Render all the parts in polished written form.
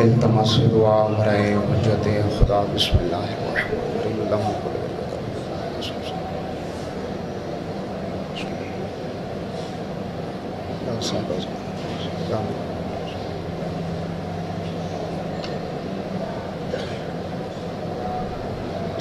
التماس دعا برائے حجت خدا بسم اللہ الرحمن الرحیم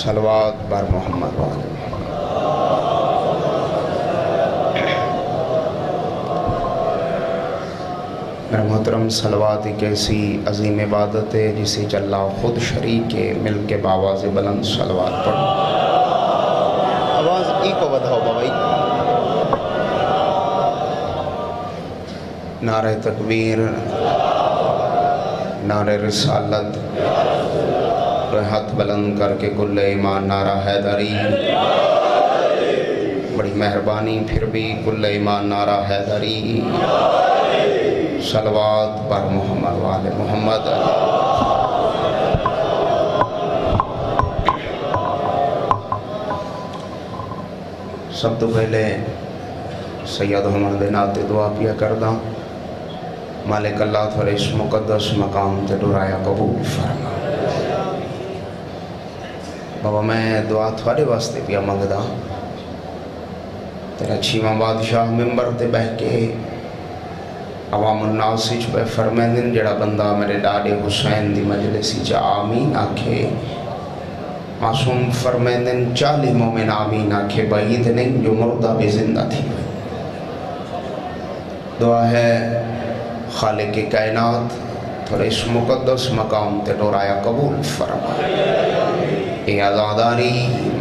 صلوات بر محمد وآل میرا محترم، صلوات ایک ایسی عظیم عبادت ہے جسے اللہ خود شریک ہے، مل کے باواز بلند صلوات پڑھو۔ آواز ای کو بدھاؤ بابائی۔ نعرہ تکبیر، نعرہ رسالت، ہاتھ بلند کر کے کل ایمان نعرہ حیدری، بڑی مہربانی پھر بھی کل ایمان نعرہ حیدری، صلوات بر محمد وآل محمد۔ سب تو پہلے سید حمد نات دعا پیا کردہ، مالک اللہ تھوڑے اس مقدس مقام تے ڈرایا قبول فرما۔ بابا میں دعا تھوڑے واسطے پیا منگدہ، تیرا چھیواں بادشاہ ممبر تے بہ کے عوام الناس ہچ پہ فرمیندن جڑا بندہ میرے ڈاڈے حسین دی مجلسی چا آمین آکھے، معصوم فرمیندن 40 مومن آمین آکھے، بعید نہیں جو مردہ بھی زندہ تھی۔ دعا ہے خالق کائنات تھوڑے اس مقدس مقام تے ڈورایا قبول فرما۔ اے عزاداری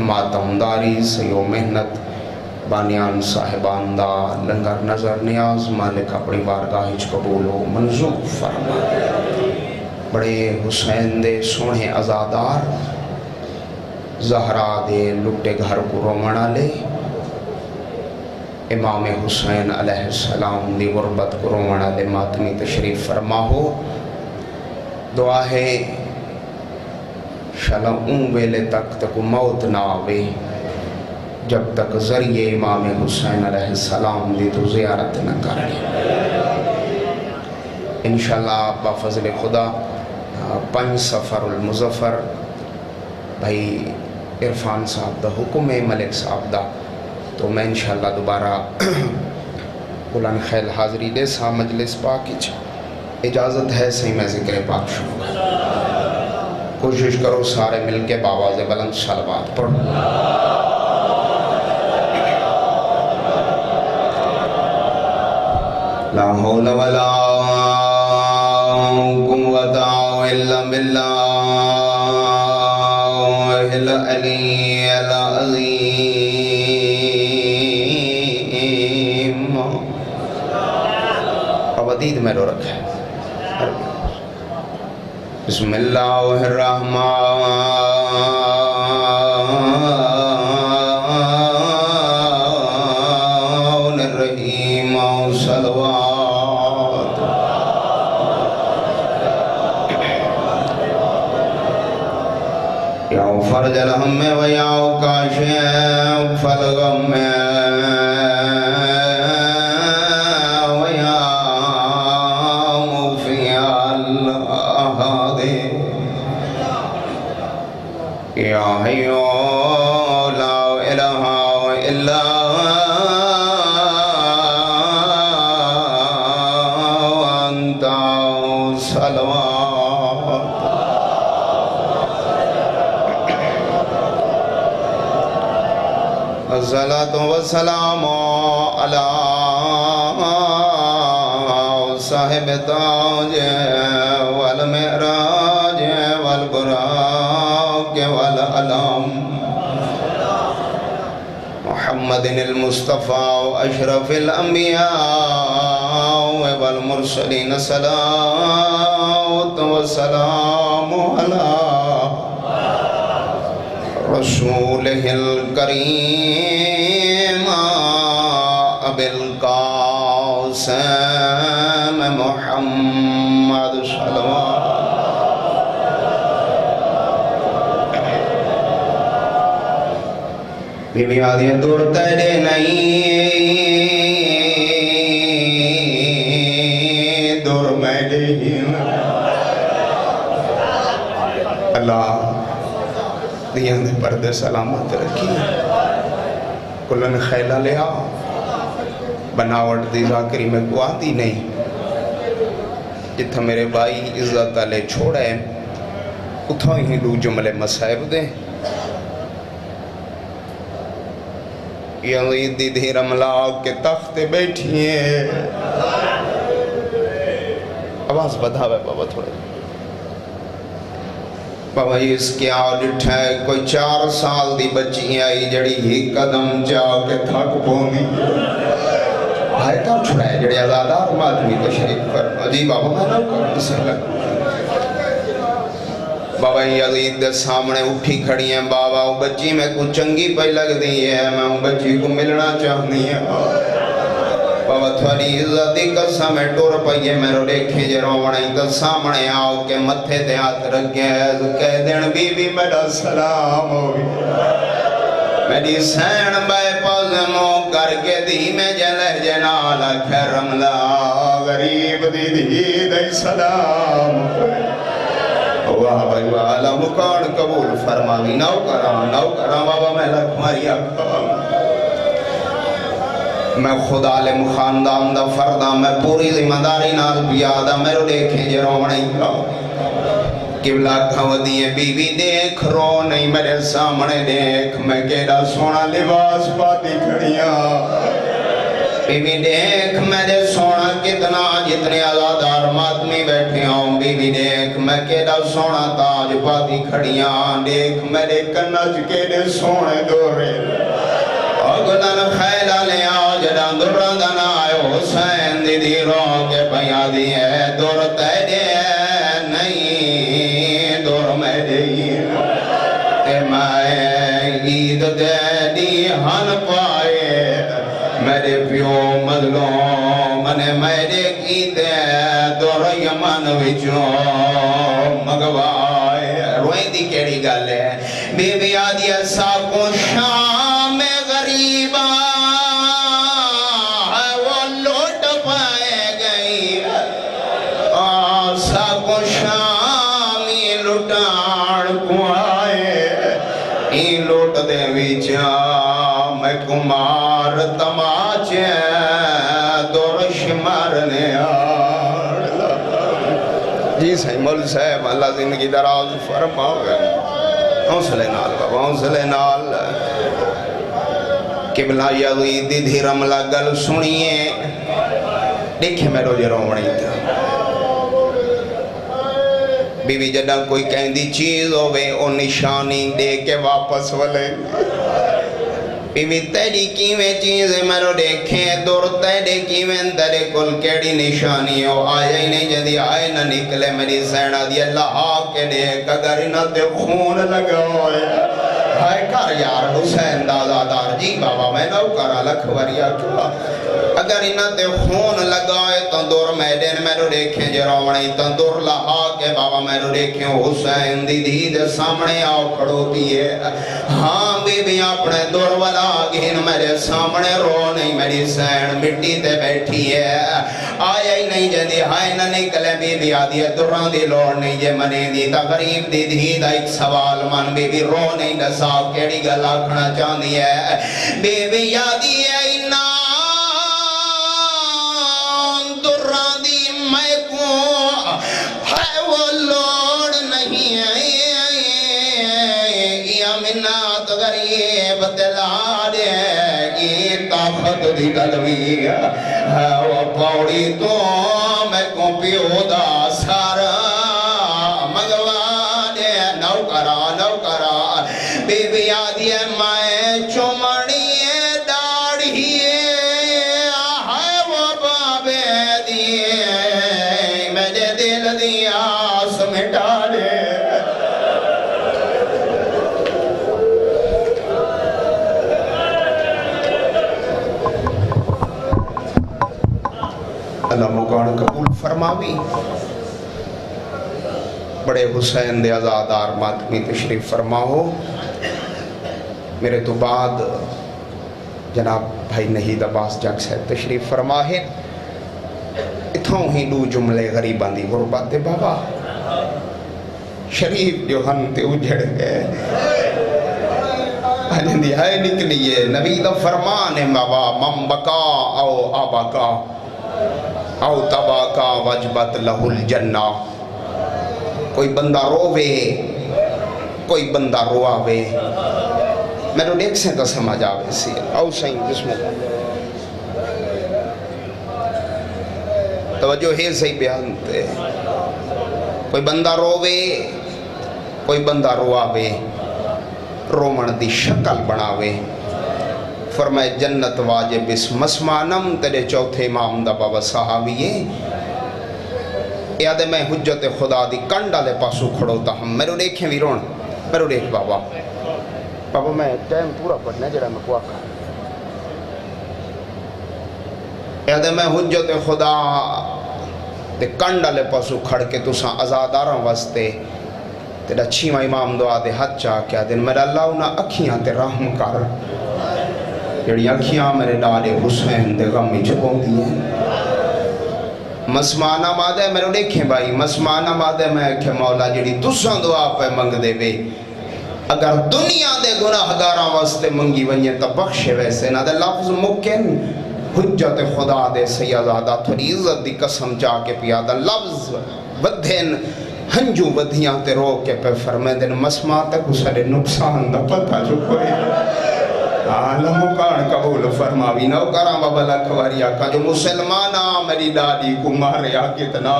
ماتمداری سیو محنت بانیان صاحبان دا لنگر نظر نیاز مالک اپنی بارگاہ ہچ قبول و منظور فرما۔ بڑے حسین دے سونے عزادار، زہرا دے لٹے گھر کو رومنا لے، امام حسین علیہ السلام دی غربت کو رومنا لے ماتمی تشریف فرما ہو۔ دعا ہے شالا اون ویلے تک موت نہ آوے جب تک ذریعے امام حسین علیہ السلام دی تو زیارت نہ کرے۔ انشاءاللہ بفضل خدا 5 سفر المظفر بھائی عرفان صاحب دا حکم ہے، ملک صاحب دا، تو میں انشاءاللہ دوبارہ بلند خیل حاضری دے سا مجلس پاکی چھا اجازت ہے صحیح میں ذکر پاک شروع کر۔ کوشش کرو سارے مل کے باواز بلند صلوات پڑھو۔ لا حول ولا قوة إلا بالله العلي العظيم۔ اب عدید میں رو رکھا ہے۔ بسم اللہ الرحمن الرحیم، صلوات۔ یا فرج الہم و یا کاشف الغم یا حیو لا الہ الا انت، صلوات۔ الصلاۃ والسلام علی صاحب تاج والمعراج والبراق والعلم، محمد المصطفى اشرف الانبیاء والمرسلین، صلاۃ والسلام علی رسولہ الکریم ابی القاسم محمد، صلوات۔ بی بی آدھی دور تیرے نہیں دور میں گئی اللہ دیاں دے پردے سلامت رکھی کلن خیلہ لیا بناوٹ دی ذاکری میں کو آتی نہیں جتھا میرے بھائی عزت علیہ چھوڑے اتھا ہی دو جملے مسائب دیں یزید دی دھیر املاک کے تخت بیٹھی ہیں آواز بدھاوے بابا تھوڑے بابا یہ اس کے آج اٹھائے کوئی 4 سال دی بچی آئی جڑی ہی قدم جاؤ کے تھک پونی بھائی کام چھڑائے جڑی آزادار مادمی تشریف پر جی بابا میں نہ کروں سے لگ بابا یزید دے سامنے اٹھی کھڑی ہیں بابا وہ بچی میں کچھ چنگی پہ لگ دی ہے میں وہ بچی کو ملنا چاہنی ہے بابا تھوڑی عزت دی قسم ہے ٹور پئیے میرے دیکھیں جے روڑیں تو سامنے آؤ کے متھے دے ہاتھ رکھے کہہ دین بی بی میرا سلام ہوگی میری سین بے پازموں کر کے دی میں جلہ جنالا کھرم لا غریب دی دی دی سلام واہ بھائی والا مکان قبول فرماوی نو کران بابا میں لکھ ماری اکھام میں خدا عالم خاندان دا فردہ میں پوری ذمہ داری نال بیادہ میرے دیکھیں جے رونے گا قبلہ کھو دیئے بی بی دیکھ رو نہیں میرے سامنے دیکھ میں کیڑا سونا لباس پاتی کھڑیاں بی بی دیکھ میرے سونا کتنا جتنے آزادار مادمی بیٹھے ہوں بی بی دیکھ میں کیڑا سونا تاج پاتی کھڑیاں دیکھ میرے کنج کیڑے سونے دورے اگلن خیلہ لے آج دران دنا آئے حسین دی دی رو کے پیا دیئے دور تیرے نہیں دور میں دیئے تے میں عید دے دی ہن پائے میرے پیو مظلوم نے میرے کی دے دور یمن وچوں مگوائے روئیں دی کیڑی گل ہے بی بی آدھی ایسا کو شام غریبہ وہ لوٹ پائے گئی آسا کو شامی لٹاڑ کو آئے این لوٹ دے ویچا میں کمار تماچے دورش مارنے جی صحیح مول صاحب اللہ زندگی دراز فرماوے حوصلے نال بابا حوصلے نال قبلہ یزید دی دھیرم لگل سنیے دیکھیں میں روجے رومنی تھا بی بی جڑا کوئی کہندی چیز ہوئے او نشانی دے کے واپس ولے بی بی تیری کیویں چیزیں مرو دیکھیں دور تیرے کیویں تیرے کل کیڑی نشانی ہو آئے ہی نہیں جدی آئے نہ نکلے میری سینہ دی اللہ کے دیکھ اگر انہ تے خون لگا ہوئے ہائے کر یار حسین دادادار جی بابا میں نو کرا لکھ وریا کیا اگر انہ تے خون لگائے تو دور میدن میں رو دیکھیں جے روڑی تو دور لہا کے بابا میں رو دیکھیں حسین دی دید سامنے آؤ کھڑو دیئے ہاں بی بی اپنے دور والا گھن میرے سامنے رو نہیں میری سین مٹی تے بیٹھی ہے آیا ہی نہیں جدی ہائے نہ نکلے بی بی آدھی ہے دران دی لوڑ نہیں جے منی دی تغریب دی دید ایک سوال من بی بی رو نہیں دساو کیڑی گل آکھنا چاندی ہے بی بی یادی ہے دی گلوی وہ پوڑی تو میں کو پیو دا سارا مگوا دے نو کرا بی بی آدھی ہے میں چومنی داڑھی ہے وہ بابے دیئے میرے دل دی آس مٹا دے اللہ مکان قبول فرماوی بڑے حسین دے آزادار ماتمی تشریف فرماؤ میرے تو بعد جناب بھائی نہید عباس جگ صاحب تشریف فرماہے اتھوں ہی دو جملے غریبان دی غربات بابا شریف جو ہن تے اجڑ گئے آجندی ہے نکلیے نبی دا فرمان ہے موا من بکا او آبکا او تباکا وجبت لہو الجنہ. کوئی بندہ رووے کوئی بندہ رواوے میں نے دیکھ سے تو سمجھ آوے سی. او سائیں بسم اللہ توجہ ہے صحیح بیان تے. کوئی بندہ رووے کوئی بندہ رواوے رومن دی شکل بناوے. فرمائے جنت واجب اس مسمانم تیرے چوتھے امام دا بابا صحابیے یاد ہے میں حجت خدا دی کنڈا لے پاسو کھڑو تا ہم میرے دیکھیں بھی رون میرے دیکھ بابا بابا میں ٹائم پورا پڑھنا جڑا میں کو آکھا یاد ہے میں حجت خدا دے کنڈا لے پاسو کھڑ کے تو ساں ازاداراں واسطے تیرا چھیمہ امام دعا دے حد چاہ کیا دن میرا اللہ انہا اکھیاں تے رحم کر جڑی اکھیاں میرے ڈالے حسین دے غمی چھپوں دیئے. مسمانہ مادہ میرے دیکھیں بھائی مسمانہ مادہ میں کہ مولا جڑی تساں دعا پہ منگ دے وے اگر دنیا دے گناہ گاراں واسطے منگی ونجے تا بخشے ویسے نہ دے لفظ ممکن حجت خدا دے سیادہ تھوڑی عزت دی قسم چاہ کے پیادہ لفظ بدھین ہنجو بدھیاں تے رو کے پہ فرمائے دن مسما تک اسے نقصان دا پتہ جو کوئی عالم کان قبول فرماوی نو کراں بابا لکھواری آکا جو مسلمانہ میری ڈاڈی کو ماریا کتنا.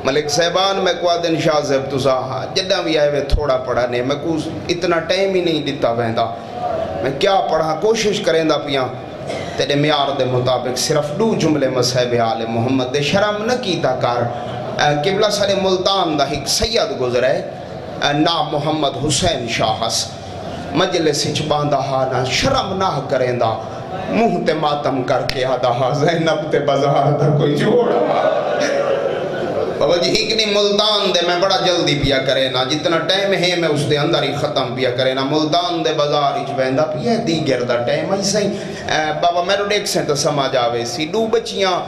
ملک صاحبان میں کو دن شاہ زیب تسا جدہ بھی آئے وے تھوڑا پڑھا نہیں میں کو اتنا ٹائم ہی نہیں دیتا ویندہ میں کیا پڑھا کوشش کریں دا پیاں تیرے میار دے مطابق صرف دو جملے مصحب آل محمد دے شرم نہ کیتا کر. قبلہ سر ملتان دا ایک سید گزرے نام محمد حسین شاہس مجلس اچ باندھا ہانا شرم نہ کریں دا منہ تے ماتم کر کے آدھا ہا زینب تے بازار دا کوئی جوڑا بابا جی ہکنی ملتان دے میں بڑا جلدی پیا کرے نا جتنا ٹائم ہے میں اس دے اندر ہی ختم پیا کرے نا ملتان دے بازار اچ بیندہ پیا دیگر دا ٹائم ایسا ہی بابا میرے دیکھ سے تو سمجھ آوے سی دو بچیاں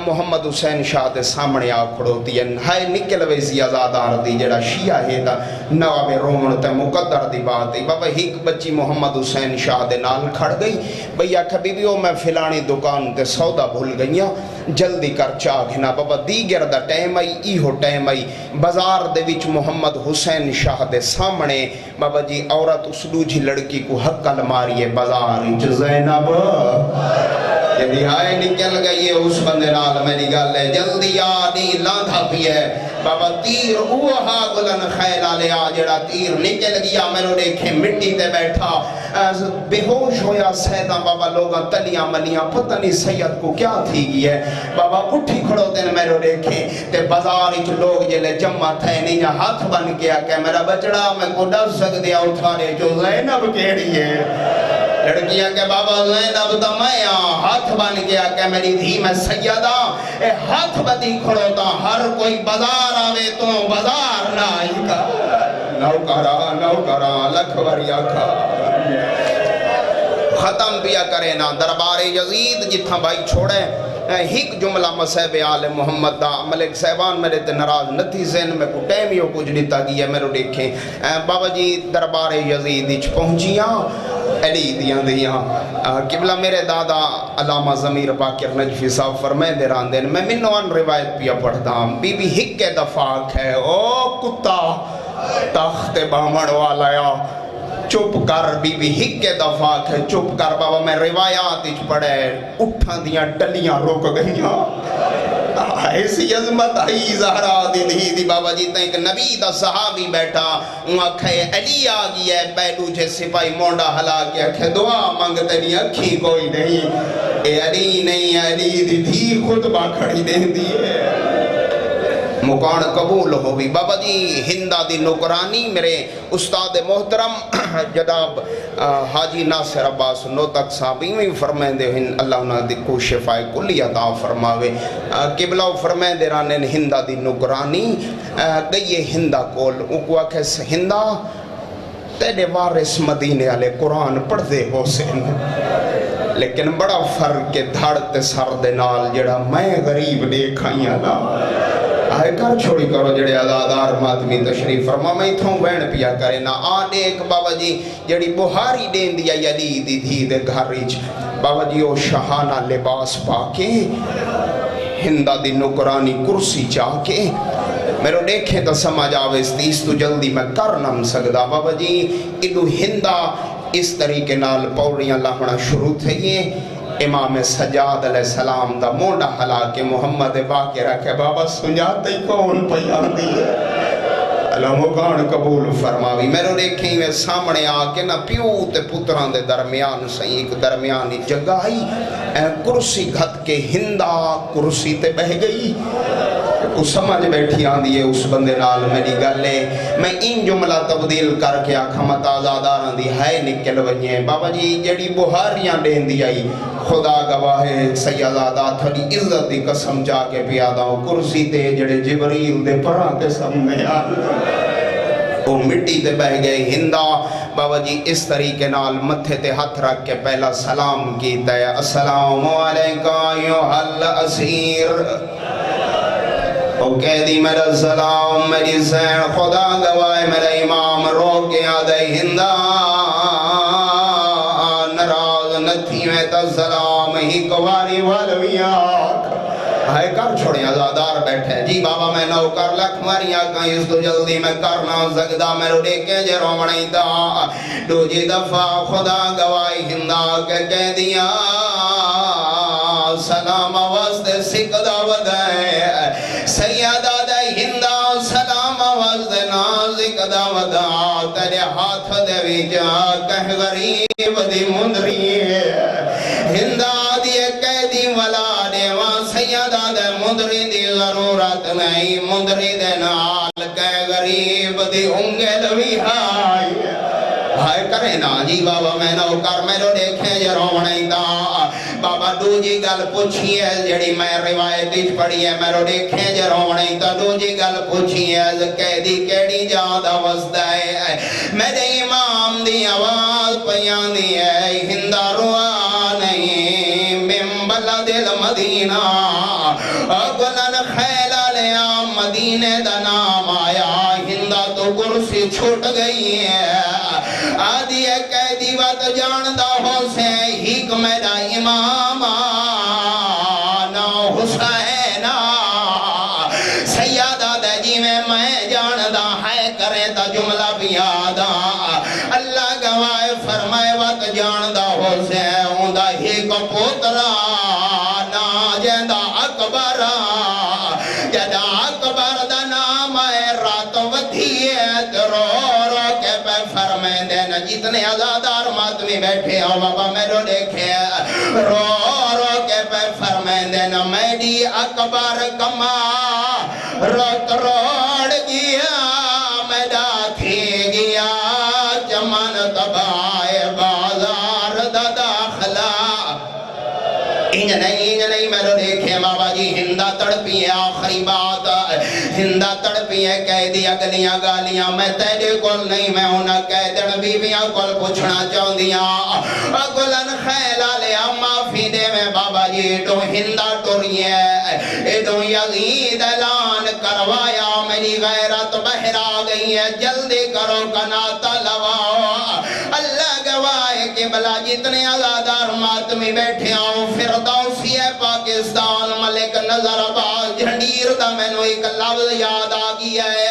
محمد حسین شاہ دے سامنے آ کھڑوتی ہیں ہائے نکل ویسی آزادار دی جڑا شیعہ ہے دا نواب رومن تے مقدر دی بات ہے بابا ایک بچی محمد حسین شاہ دے نال کھڑ گئی بھئی آکھا بی بیو میں فلانی دکان تے سودا بھول گئیاں جلدی کر چاہ گھنا بابا دیگر دا ٹائم آئی ایہو ٹائم آئی بازار دے وچ محمد حسین شاہ دے سامنے بابا جی عورت اس دوجھی لڑکی کو حقل ماریے بازار اچ زینب جدی آئے نکل گئی ہے اس بندے نال میری گل ہے جلدی آنی لاندھا بھی ہے بابا تیر اوہا گلن خیلہ لیا جڑا تیر نکل گیا میرے دیکھیں مٹی تے بیٹھا بے ہوش ہویا سیدہ بابا لوگا تلیاں ملیاں پتہ نہیں سید کو کیا تھی گئی ہے بابا اٹھی کھڑو دن میرے دیکھیں تے بازار اچھ لوگ جلے جمع تھے نہیں ہاتھ بن گیا کہ میرا بچڑا میں کو ڈر سک دیا اٹھانے جو زینب کیڑی ہے لڑکیاں کہ بابا زینب دا میں ہاتھ بن گیا کہ میری دھی میں سیدہ اے ہاتھ بدی کھڑو تا ہر کوئی بازار آوے تو بازار نہ آئی کا نوکرا لکھوریا کھا ختم پیا کرے نا دربار یزید جتھا بھائی چھوڑے ایک جملہ مصحب آل محمد دا ملک صاحبان میرے تے نراز نتی زین میں کو ٹیمیوں کچھ دیتا گیا میرے دیکھیں بابا جی دربار یزید اچھ پہنچیاں علی دیاں قبلہ میرے دادا علامہ ضمیر باقر نجفی صاحب فرمائے دے راندین میں منوان روایت پیا پڑھتا ہوں بی بی ہک کے دفاق ہے او کتا تخت بامڑ والا یا چپ کر بی بی ہک کے دفاق ہے چپ کر بابا میں روایات اچھ پڑھے اٹھاں دیاں ٹلیاں روک گئیاں ایسی عظمت آئی زہرا دی بابا جی تک نبی دا صحابی بیٹھا وہاں کھے علی آگی ہے بیڈو جے سپائی مونڈا حلا کیا کہ دعا مانگتے نہیں اکھی کوئی نہیں اے علی نہیں علی دی دھی خطبہ کھڑی دے دیئے مکان قبول ہو بھی بابا جی ہندہ دی نکرانی میرے استاد محترم جناب حاجی ناصر عباس نوتک صاحبی میں فرمائیں دے اللہ انہاں دی کو شفاء کلی عطا فرماوے قبلہ فرمائیں دے رانین ہندہ دی نکرانی گئیے ہندہ کول اکوا کہس ہندہ تیرے وارث مدینے والے قرآن پڑھ دے حسین لیکن بڑا فرق کے دھڑ تے سر دے نال جڑا میں غریب دیکھائیاں نا آئے کر چھوڑی کرو جڑے آزادار ماتمی تشریف فرما میں تھوں وین پیا کرے نا آنے ایک بابا جی جڑی بہاری دین دیا یلی دی دھی دے گھر ریچ بابا جی او شہانہ لباس پاکے ہندہ دی نکرانی کرسی چاکے میرے دیکھیں تو سمجھ آویس تیس تو جلدی میں کر نم سکدا بابا جی ادو ہندہ اس طریقے نال پوڑیاں لہنا شروع تھے امام سجاد علیہ السلام دا مونڈا حلا کے محمد باقی رکھے بابا سنجاتے ہی کون پیان دیئے اللہ مکان قبول فرماوی میرے دیکھیں میں سامنے آکے نا پیو تے پتران دے درمیان سے ایک درمیانی جگہ ہی کرسی گھت کے ہندہ کرسی تے بہ گئی اس سمجھ بیٹھی آن دیئے اس بندے نال میری گلے میں ان جملہ تبدیل کر کے آکھمت آزاداران دی ہے نکل ونیے بابا جی جڑی بہاریاں دین دی آئی خدا گواہ سیدادہ تھوڑی عزت دی قسم جا کے پیادا ہوں کرسی تے جڑے جبریل دے پران کے سامنے وہ مٹی تے بہ گئے ہندہ بابا جی اس طریقے نال متھے تے ہاتھ رکھ کے پہلا سلام کیتا ہے السلام علیکہ ایوہل اسیر او قیدی میرا سلام میری سین خدا گواہ میرا امام رو کے آدھے ہندہ نراز نتھی میں تا سلام ہی کواری والویاک آئے کر چھوڑیں آزادار بیٹھے جی بابا میں نو کر لکھ ماریا کہیں اس تو جلدی میں کرنا سکدا میں رو دیکھے جے رومنی دا دو جی دفعہ خدا گواہ ہندہ کے کہہ دیا سلام واسطے سکدہ ودائے سیادہ دے ہندہ سلام واسطے نازک دا ودائے تیرے ہاتھ دے ویجا کہہ غریب دی مندری ہندہ دیئے قیدی والا دیوہ سیادہ دے مندری دی ضرورت نہیں مندری دے نال کہہ غریب دی انگل بھی ہائی بھائی کرے نا جی بابا میں نو کر میں رو دیکھیں جے رونے دا بابا دو جی گل پوچھی ہے جڑی میں روایت اچ پڑھی ہے میں رو دیکھیں جے رونے دا دو جی گل پوچھی ہے قیدی کیڑی جادہ وسدہ ہے میرے امام دی آواز پیان دی ہے ہندہ روا نہیں من بلد المدینہ اگلن خیلہ لیا مدینہ دا نام آیا ہندہ تو کرسی چھوٹ گئی ہے آدھی قیدی وقت جاندہ ہو سے ہیک میرا امام نا حسینہ سیادہ دے جی میں جاندہ ہے کرے تا جملہ بیادہ اللہ گواہ فرمائے وقت جاندہ ہو سے ہوندہ ہیک پوترہ نا جیندہ اکبر جدہ اکبر دا نام ہے رات ودھیت رو فرمائیں دینا جتنے آزادار ماتمی بیٹھے ہو بابا میں رو دیکھے رو رو کے پہ فرمائیں دینا میری اکبر کما روت روڑ گیا میڈا تھی گیا چمن تبائے بازار دا داخلہ انج نہیں میں رو دیکھے بابا جی ہندہ تڑپی ہے آخری بات ہندہ تڑپی ہے قیدی اگلیاں گالیاں میں تیرے کول نہیں میں انہاں قیدن بیویاں کول پوچھنا چاہوں دیا اگلن خیلہ لیا معافی دے میں بابا جی تو ہندہ ٹوری ہے تو یزید اعلان کروایا میری غیرت بہرا گئی ہے جلدی کرو کناتا لواؤ اللہ گواہ کہ بلا جتنے آزادار ماتمی بیٹھے آؤں فردوسی ہے پاکستان ملک نظر آباد جھنڈیر دا میں نو ایک لفظ یاد آگی ہے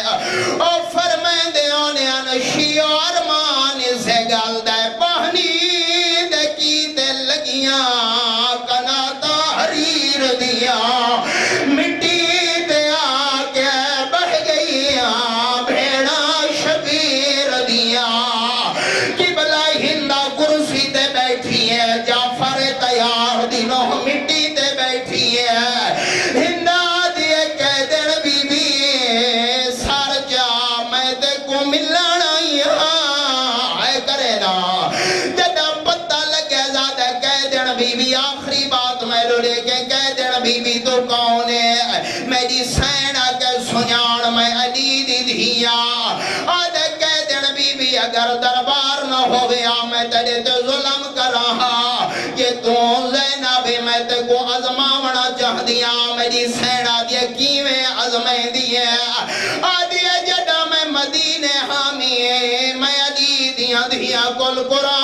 اور فرمائیں دے آنے انشی ارمان سے گل دے پہنی دے کی تے لگیاں کناتا حریر دیا مٹی تے آکے بہ گئیاں بھیڑا شبیر دیا قبلہ ہندہ کرسی تے بیٹھی ہے جعفر تیار دینوں مٹی تے بیٹھی ہے ہندہ دیے قیدن بی بی سار جا میں تے کو ملنا ہے کرے نا جدہ پتہ لگے زیادہ قیدن بی بی آخری بات میں لڑے کہ قیدن بی بی تو کون ہے میری سینہ کے سنیان میں علی دی دھیا آدھے قیدن بی بی اگر دربار نہ ہو گیا میں تیرے تے ظلم کر رہا یہ تو زینب میں تے کو عظماونا چاہ دیا میری سینہ دیا کیویں عظمیں دی আল কোরআন